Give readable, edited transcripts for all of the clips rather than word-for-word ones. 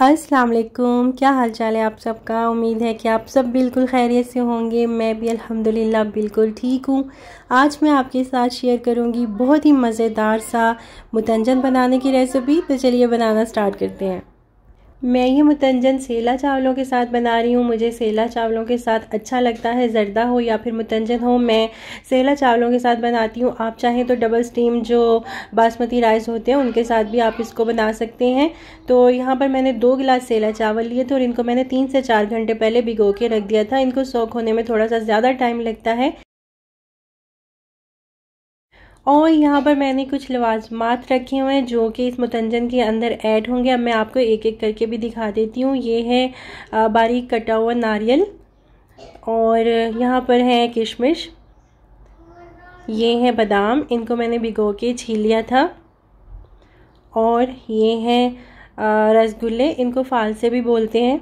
अस्सलाम वालेकुम, क्या हाल चाल है आप सबका। उम्मीद है कि आप सब बिल्कुल खैरियत से होंगे। मैं भी अल्हम्दुलिल्लाह बिल्कुल ठीक हूँ। आज मैं आपके साथ शेयर करूँगी बहुत ही मज़ेदार सा मुतंजन बनाने की रेसिपी। तो चलिए बनाना स्टार्ट करते हैं। मैं ये मुतंजन सेला चावलों के साथ बना रही हूँ। मुझे सेला चावलों के साथ अच्छा लगता है, ज़र्दा हो या फिर मुतंजन हो, मैं सेला चावलों के साथ बनाती हूँ। आप चाहें तो डबल स्टीम जो बासमती राइस होते हैं उनके साथ भी आप इसको बना सकते हैं। तो यहाँ पर मैंने 2 गिलास सेला चावल लिए थे और इनको मैंने 3 से 4 घंटे पहले भिगो के रख दिया था। इनको सोख होने में थोड़ा सा ज़्यादा टाइम लगता है। और यहाँ पर मैंने कुछ लवाजमात रखे हुए हैं जो कि इस मुतंजन के अंदर ऐड होंगे। अब मैं आपको एक एक करके भी दिखा देती हूँ। ये है बारीक कटा हुआ नारियल, और यहाँ पर है किशमिश, ये है बादाम, इनको मैंने भिगो के छील लिया था। और ये है रसगुल्ले, इनको फाल से भी बोलते हैं,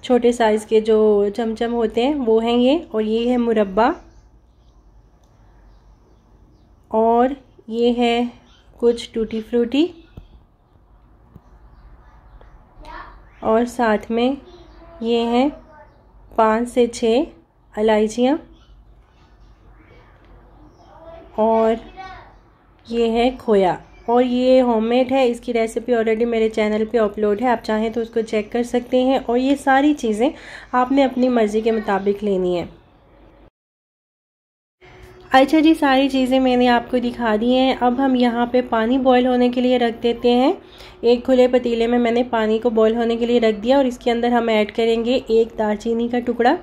छोटे साइज़ के जो चमचम होते हैं वो हैं ये। और ये है मुरब्बा, और ये है कुछ टूटी फ्रूटी, और साथ में ये हैं 5 से 6 इलायचियाँ, और ये है खोया। और ये होममेड है, इसकी रेसिपी ऑलरेडी मेरे चैनल पे अपलोड है, आप चाहें तो उसको चेक कर सकते हैं। और ये सारी चीज़ें आपने अपनी मर्ज़ी के मुताबिक लेनी है। अच्छा जी, सारी चीज़ें मैंने आपको दिखा दी हैं। अब हम यहाँ पे पानी बॉईल होने के लिए रख देते हैं। एक खुले पतीले में मैंने पानी को बॉईल होने के लिए रख दिया, और इसके अंदर हम ऐड करेंगे 1 दालचीनी का टुकड़ा,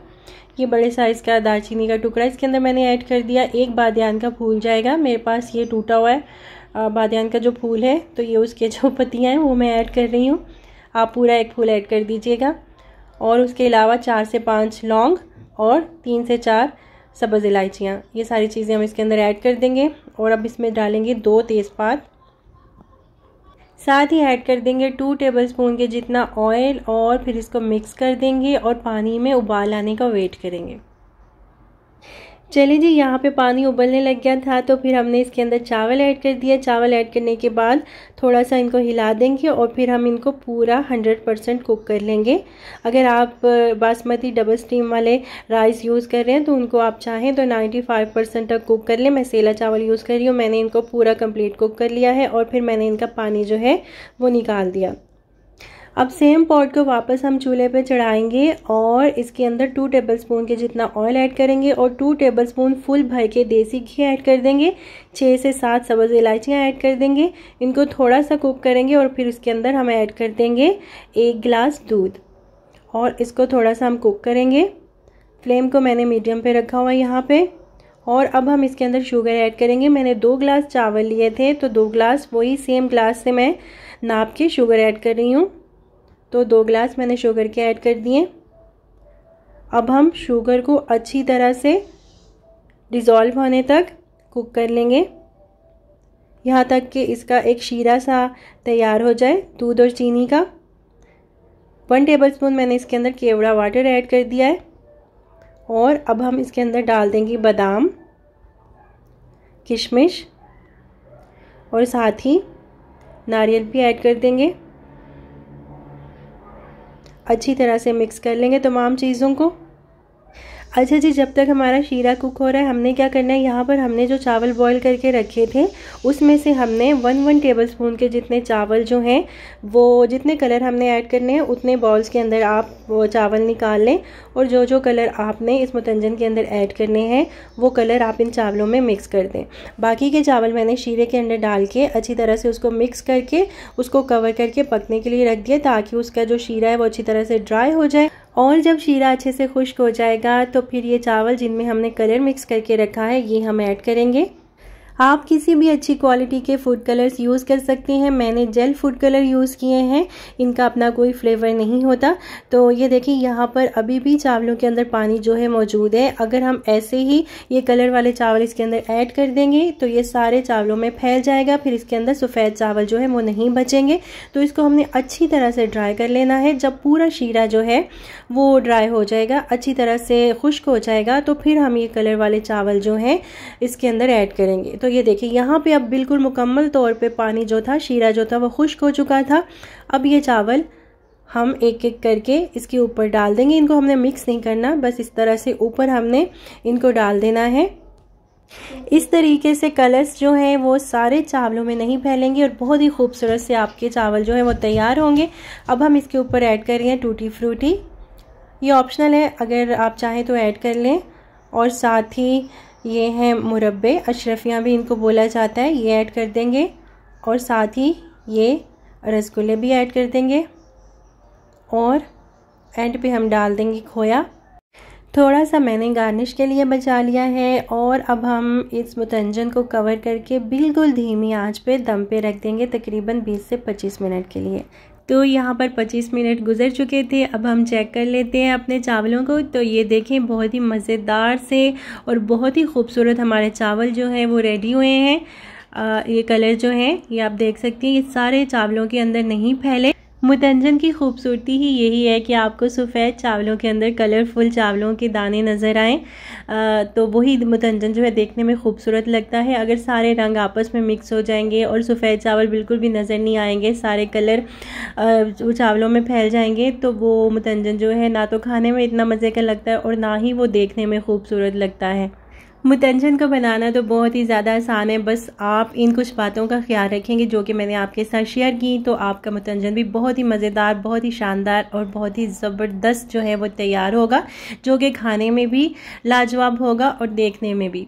ये बड़े साइज़ का दालचीनी का टुकड़ा इसके अंदर मैंने ऐड कर दिया। 1 बादियान का फूल जाएगा, मेरे पास ये टूटा हुआ है बादियान का जो फूल है, तो ये उसके जो पत्तियाँ हैं वो मैं ऐड कर रही हूँ। आप पूरा 1 फूल ऐड कर दीजिएगा। और उसके अलावा 4 से 5 लौंग और 3 से 4 सब्ज़ इलायचियाँ, ये सारी चीज़ें हम इसके अंदर ऐड कर देंगे। और अब इसमें डालेंगे 2 तेज़पात, साथ ही ऐड कर देंगे 2 टेबलस्पून के जितना ऑयल, और फिर इसको मिक्स कर देंगे और पानी में उबाल आने का वेट करेंगे। चलिए जी, यहाँ पे पानी उबलने लग गया था, तो फिर हमने इसके अंदर चावल ऐड कर दिया। चावल ऐड करने के बाद थोड़ा सा इनको हिला देंगे, और फिर हम इनको पूरा 100% कुक कर लेंगे। अगर आप बासमती डबल स्टीम वाले राइस यूज़ कर रहे हैं तो उनको आप चाहें तो 95% तक कुक कर लें। मैं सेला चावल यूज़ कर रही हूँ, मैंने इनको पूरा कंप्लीट कुक कर लिया है, और फिर मैंने इनका पानी जो है वो निकाल दिया। अब सेम पॉट को वापस हम चूल्हे पे चढ़ाएंगे, और इसके अंदर 2 टेबलस्पून के जितना ऑयल ऐड करेंगे, और 2 टेबलस्पून फुल भर के देसी घी ऐड कर देंगे। 6 से 7 सब्ज़ इलायचियाँ ऐड कर देंगे, इनको थोड़ा सा कुक करेंगे, और फिर इसके अंदर हम ऐड कर देंगे 1 गिलास दूध, और इसको थोड़ा सा हम कुक करेंगे। फ्लेम को मैंने मीडियम पे रखा हुआ है यहाँ पे। और अब हम इसके अंदर शुगर ऐड करेंगे। मैंने 2 गिलास चावल लिए थे, तो 2 गिलास वही सेम ग्लास से मैं नाप के शुगर ऐड कर रही हूँ। तो 2 गिलास मैंने शुगर के ऐड कर दिए। अब हम शुगर को अच्छी तरह से डिज़ोल्व होने तक कुक कर लेंगे, यहाँ तक कि इसका एक शीरा सा तैयार हो जाए दूध और चीनी का। 1 टेबलस्पून मैंने इसके अंदर केवड़ा वाटर ऐड कर दिया है। और अब हम इसके अंदर डाल देंगे बादाम, किशमिश, और साथ ही नारियल भी ऐड कर देंगे। अच्छी तरह से मिक्स कर लेंगे तमाम चीज़ों को। अच्छा जी, जब तक हमारा शीरा कुक हो रहा है, हमने क्या करना है, यहाँ पर हमने जो चावल बॉईल करके रखे थे उसमें से हमने 1 टेबलस्पून के जितने चावल जो हैं वो जितने कलर हमने ऐड करने हैं उतने बॉल्स के अंदर आप वो चावल निकाल लें, और जो जो कलर आपने इस मुतंजन के अंदर ऐड करने हैं वो कलर आप इन चावलों में मिक्स कर दें। बाकी के चावल मैंने शीरे के अंदर डाल के अच्छी तरह से उसको मिक्स करके उसको कवर करके पकने के लिए रख दिया, ताकि उसका जो शीरा है वो अच्छी तरह से ड्राई हो जाए। और जब शीरा अच्छे से खुश्क हो जाएगा तो फिर ये चावल जिनमें हमने कलर मिक्स करके रखा है ये हम ऐड करेंगे। आप किसी भी अच्छी क्वालिटी के फूड कलर्स यूज़ कर सकते हैं। मैंने जेल फूड कलर यूज़ किए हैं, इनका अपना कोई फ्लेवर नहीं होता। तो ये देखिए, यहाँ पर अभी भी चावलों के अंदर पानी जो है मौजूद है। अगर हम ऐसे ही ये कलर वाले चावल इसके अंदर ऐड कर देंगे तो ये सारे चावलों में फैल जाएगा, फिर इसके अंदर सफ़ेद चावल जो है वो नहीं बचेंगे। तो इसको हमने अच्छी तरह से ड्राई कर लेना है। जब पूरा शीरा जो है वो ड्राई हो जाएगा, अच्छी तरह से खुश्क हो जाएगा, तो फिर हम ये कलर वाले चावल जो हैं इसके अंदर ऐड करेंगे। तो ये देखिए यहाँ पे अब बिल्कुल मुकम्मल तौर पे पानी जो था, शीरा जो था वो खुश्क हो चुका था। अब ये चावल हम एक एक करके इसके ऊपर डाल देंगे। इनको हमने मिक्स नहीं करना, बस इस तरह से ऊपर हमने इनको डाल देना है। इस तरीके से कलर्स जो हैं वो सारे चावलों में नहीं फैलेंगे और बहुत ही खूबसूरत से आपके चावल जो है वो तैयार होंगे। अब हम इसके ऊपर ऐड कर रहे हैं टूटी फ्रूटी। ये ऑप्शनल है, अगर आप चाहें तो ऐड कर लें। और साथ ही ये हैं मुरब्बे, अशरफियाँ भी इनको बोला जाता है, ये ऐड कर देंगे। और साथ ही ये रसगुल्ले भी ऐड कर देंगे और एंड पे हम डाल देंगे खोया। थोड़ा सा मैंने गार्निश के लिए बचा लिया है। और अब हम इस मुतंजन को कवर करके बिल्कुल धीमी आंच पे दम पे रख देंगे तकरीबन 20 से 25 मिनट के लिए। तो यहाँ पर 25 मिनट गुजर चुके थे। अब हम चेक कर लेते हैं अपने चावलों को। तो ये देखें बहुत ही मज़ेदार से और बहुत ही खूबसूरत हमारे चावल जो हैं वो रेडी हुए हैं। ये कलर जो है ये आप देख सकती हैं, ये सारे चावलों के अंदर नहीं फैले। मुतंजन की खूबसूरती ही यही है कि आपको सफ़ेद चावलों के अंदर कलरफुल चावलों के दाने नज़र आएँ, तो वही मुतंजन जो है देखने में खूबसूरत लगता है। अगर सारे रंग आपस में मिक्स हो जाएंगे और सफ़ेद चावल बिल्कुल भी नज़र नहीं आएंगे, सारे कलर चावलों में फैल जाएंगे, तो वो मुतंजन जो है ना तो खाने में इतना मज़े का लगता है और ना ही वो देखने में खूबसूरत लगता है। मुतंजन को बनाना तो बहुत ही ज़्यादा आसान है, बस आप इन कुछ बातों का ख्याल रखेंगे जो कि मैंने आपके साथ शेयर की, तो आपका मुतंजन भी बहुत ही मज़ेदार, बहुत ही शानदार और बहुत ही ज़बरदस्त जो है वो तैयार होगा, जो कि खाने में भी लाजवाब होगा और देखने में भी।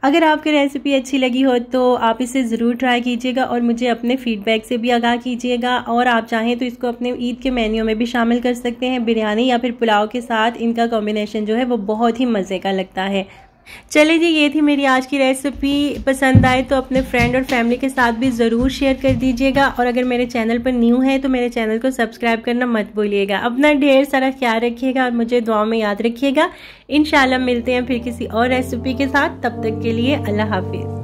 अगर आपकी रेसिपी अच्छी लगी हो तो आप इसे ज़रूर ट्राई कीजिएगा और मुझे अपने फीडबैक से भी आगाह कीजिएगा। और आप चाहें तो इसको अपने ईद के मेन्यू में भी शामिल कर सकते हैं। बिरयानी या फिर पुलाव के साथ इनका कॉम्बिनेशन जो है वो बहुत ही मज़े का लगता है। चलिए जी, ये थी मेरी आज की रेसिपी। पसंद आए तो अपने फ्रेंड और फैमिली के साथ भी ज़रूर शेयर कर दीजिएगा। और अगर मेरे चैनल पर न्यू है तो मेरे चैनल को सब्सक्राइब करना मत भूलिएगा। अपना ढेर सारा ख्याल रखिएगा और मुझे दुआ में याद रखिएगा। इंशाल्लाह मिलते हैं फिर किसी और रेसिपी के साथ। तब तक के लिए अल्लाह हाफिज़।